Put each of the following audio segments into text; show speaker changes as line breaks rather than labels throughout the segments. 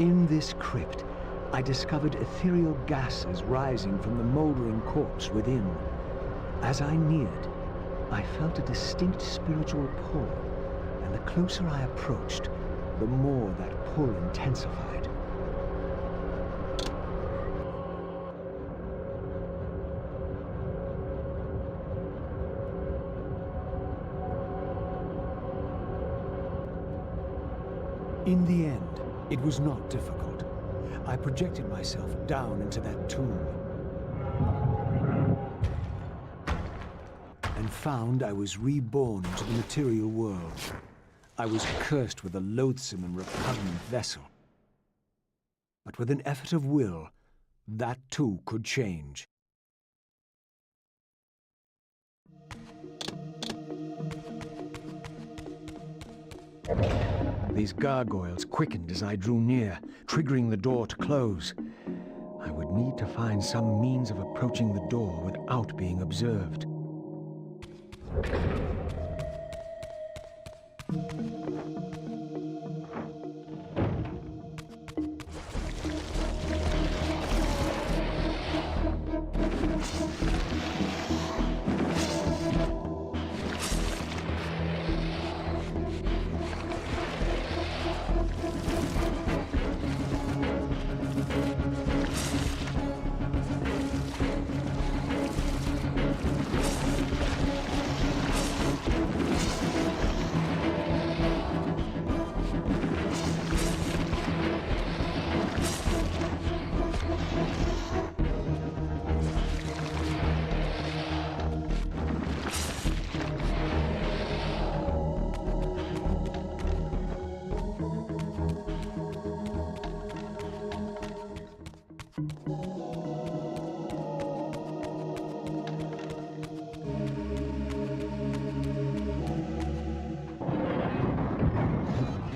In this crypt, I discovered ethereal gases rising from the moldering corpse within. As I neared, I felt a distinct spiritual pull, and the closer I approached, the more that pull intensified. In the end, it was not difficult. I projected myself down into that tomb and found I was reborn into the material world. I was cursed with a loathsome and repugnant vessel. But with an effort of will, that too could change. These gargoyles quickened as I drew near, triggering the door to close. I would need to find some means of approaching the door without being observed.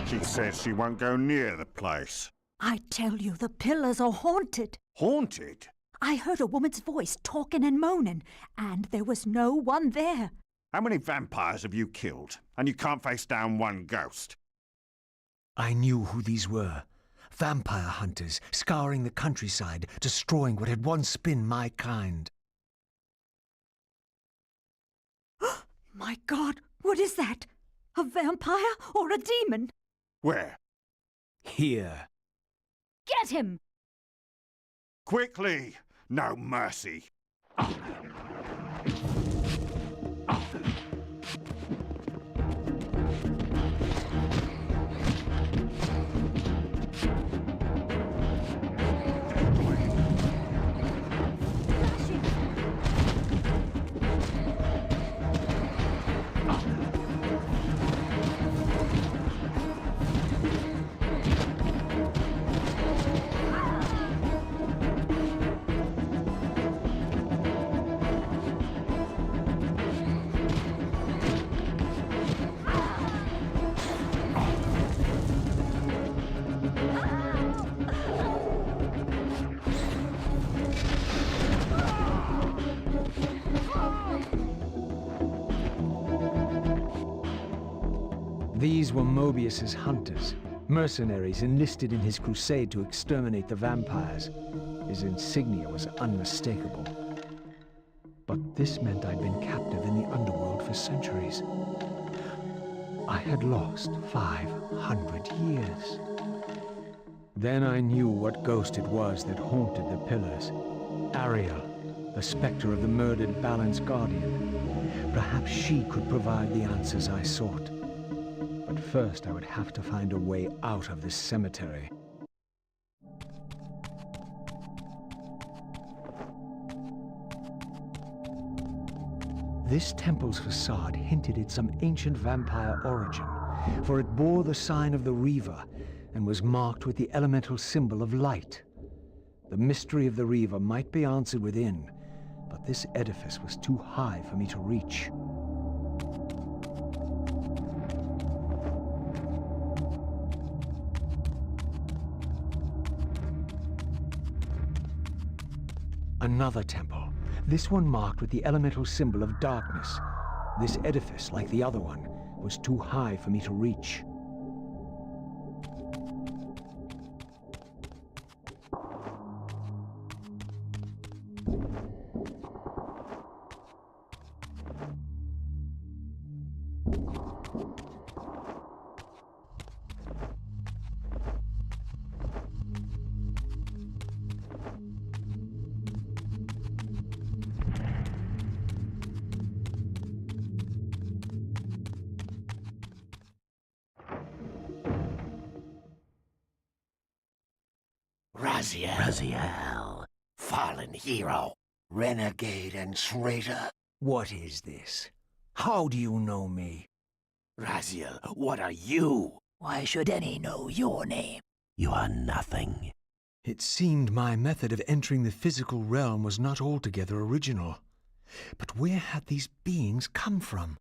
She says she won't go near the place.
I tell you, the pillars are haunted.
Haunted?
I heard a woman's voice talking and moaning, and there was no one there.
How many vampires have you killed? And you can't face down one ghost?
I knew who these were. Vampire hunters, scouring the countryside, destroying what had once been my kind.
My God, what is that? A vampire or a demon?
Where?
Here.
Get him!
Quickly! No mercy!
These were Mobius's hunters, mercenaries enlisted in his crusade to exterminate the vampires. His insignia was unmistakable. But this meant I'd been captive in the underworld for centuries. I had lost 500 years. Then I knew what ghost it was that haunted the pillars. Ariel, the specter of the murdered Balan's guardian. Perhaps she could provide the answers I sought. But first I would have to find a way out of this cemetery. This temple's facade hinted at some ancient vampire origin, for it bore the sign of the Reaver and was marked with the elemental symbol of light. The mystery of the Reaver might be answered within, but this edifice was too high for me to reach. Another temple, this one marked with the elemental symbol of darkness. This edifice, like the other one, was too high for me to reach.
Raziel, fallen hero, renegade and traitor.
What is this? How do you know me?
Raziel, what are you? Why should any know your name? You are nothing.
It seemed my method of entering the physical realm was not altogether original. But where had these beings come from?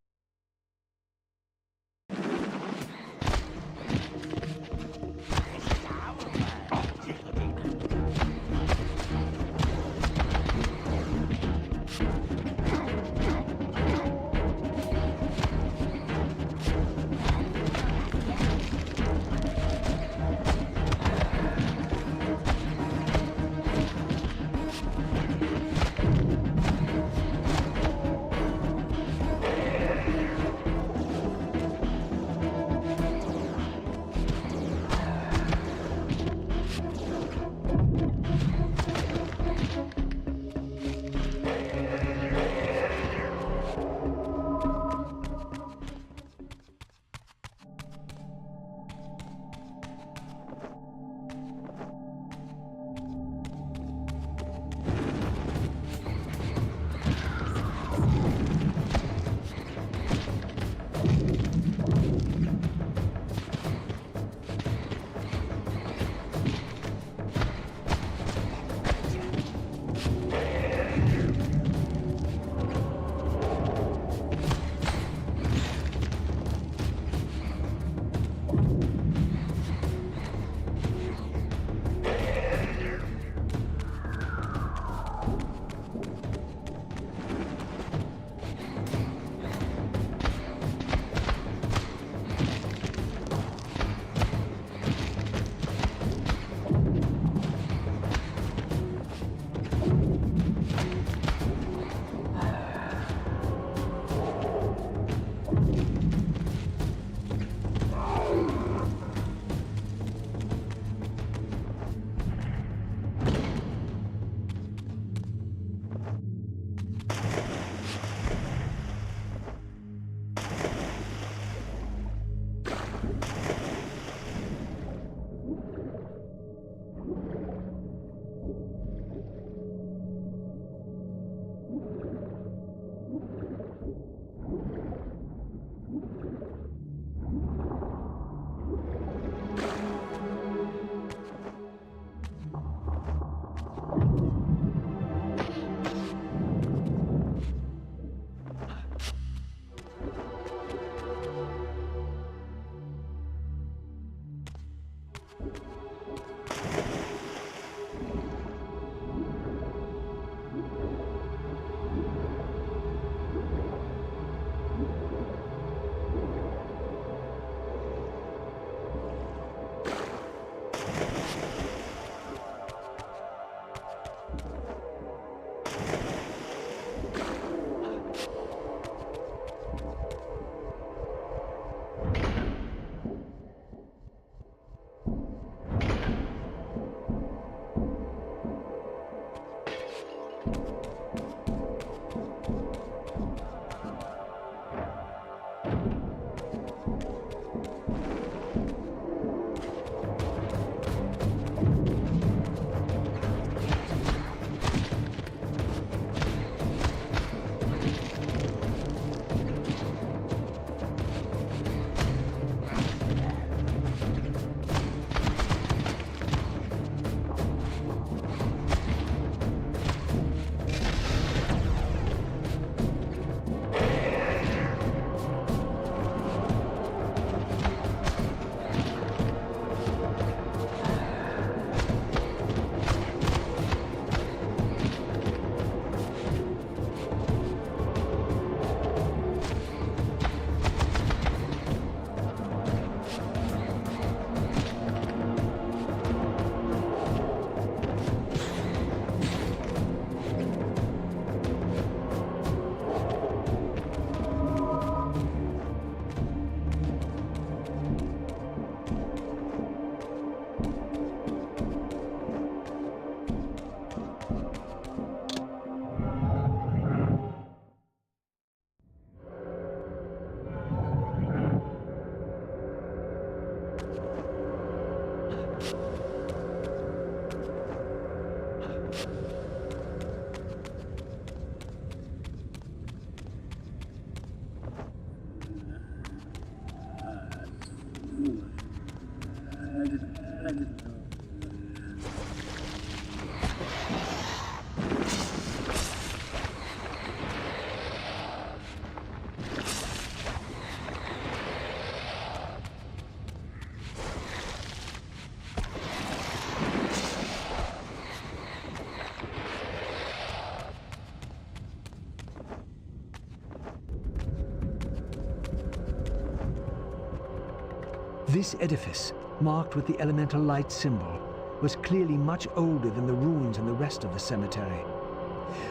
This edifice, marked with the elemental light symbol, was clearly much older than the ruins in the rest of the cemetery.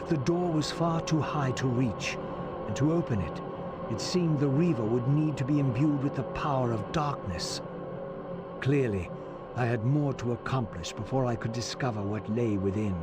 The door was far too high to reach, and to open it, it seemed the Reaver would need to be imbued with the power of darkness. Clearly, I had more to accomplish before I could discover what lay within.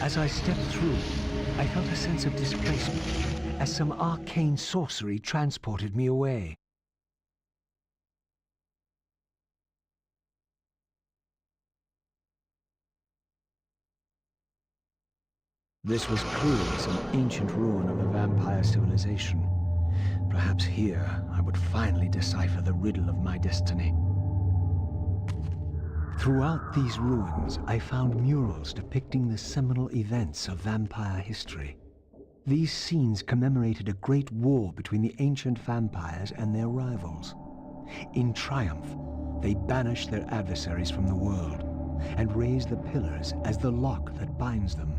As I stepped through, I felt a sense of displacement, as some arcane sorcery transported me away. This was clearly some ancient ruin of a vampire civilization. Perhaps here I would finally decipher the riddle of my destiny. Throughout these ruins, I found murals depicting the seminal events of vampire history. These scenes commemorated a great war between the ancient vampires and their rivals. In triumph, they banished their adversaries from the world and raised the pillars as the lock that binds them.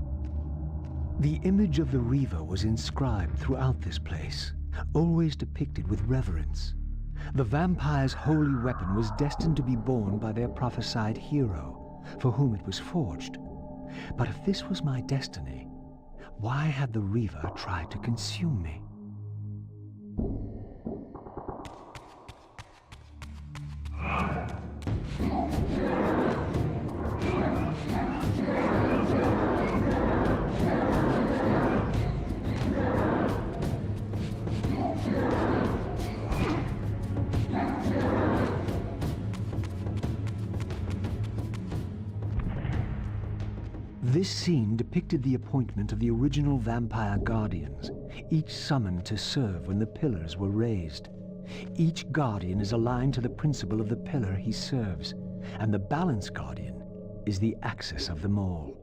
The image of the Reaver was inscribed throughout this place, always depicted with reverence. The vampire's holy weapon was destined to be borne by their prophesied hero, for whom it was forged. But if this was my destiny, why had the Reaver tried to consume me? This scene depicted the appointment of the original vampire guardians, each summoned to serve when the pillars were raised. Each guardian is aligned to the principle of the pillar he serves, and the balance guardian is the axis of them all.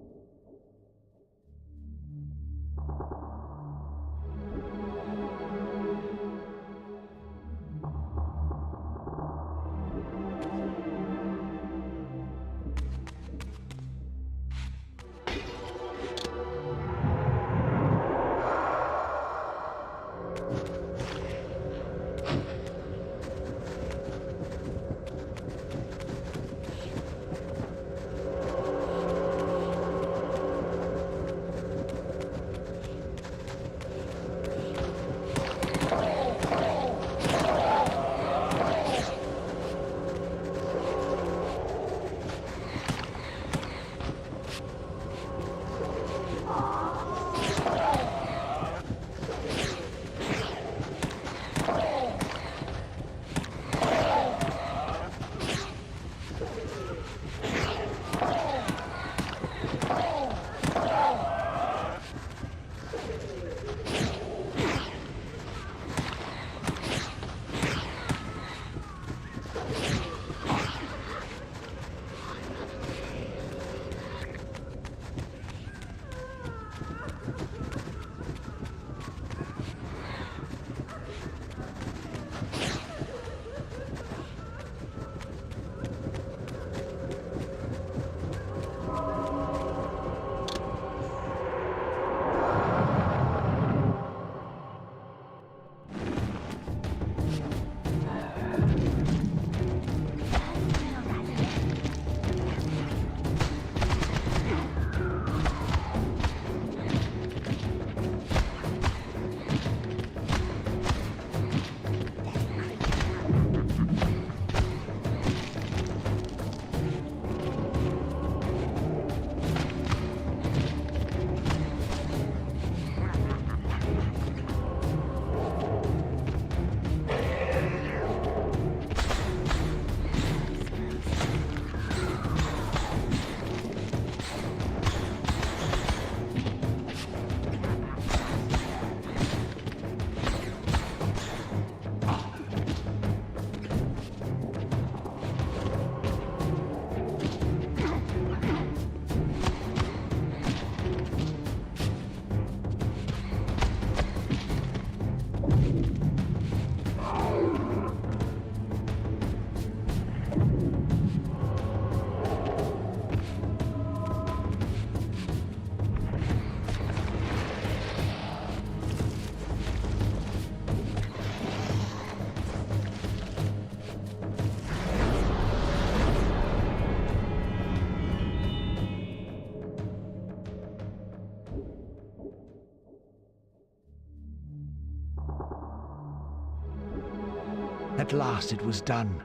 At last it was done.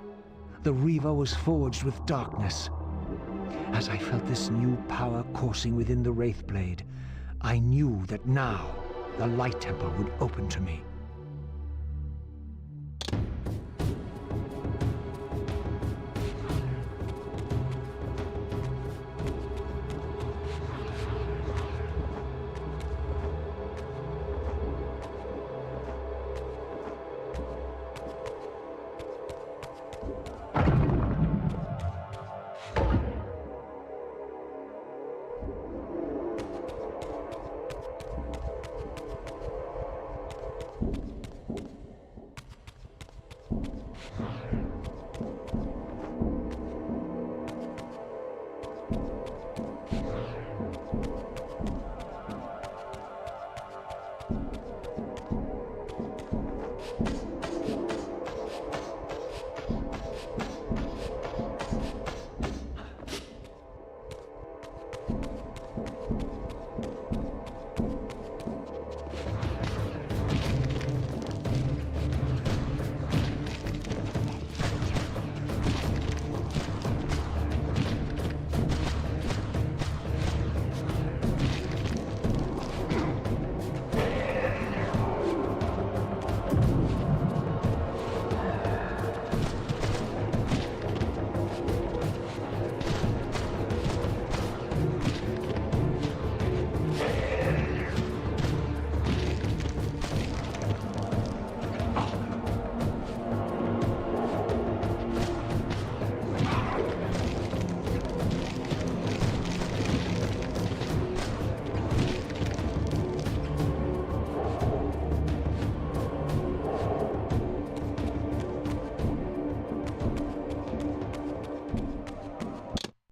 The Reaver was forged with darkness. As I felt this new power coursing within the Wraithblade, I knew that now the Light Temple would open to me.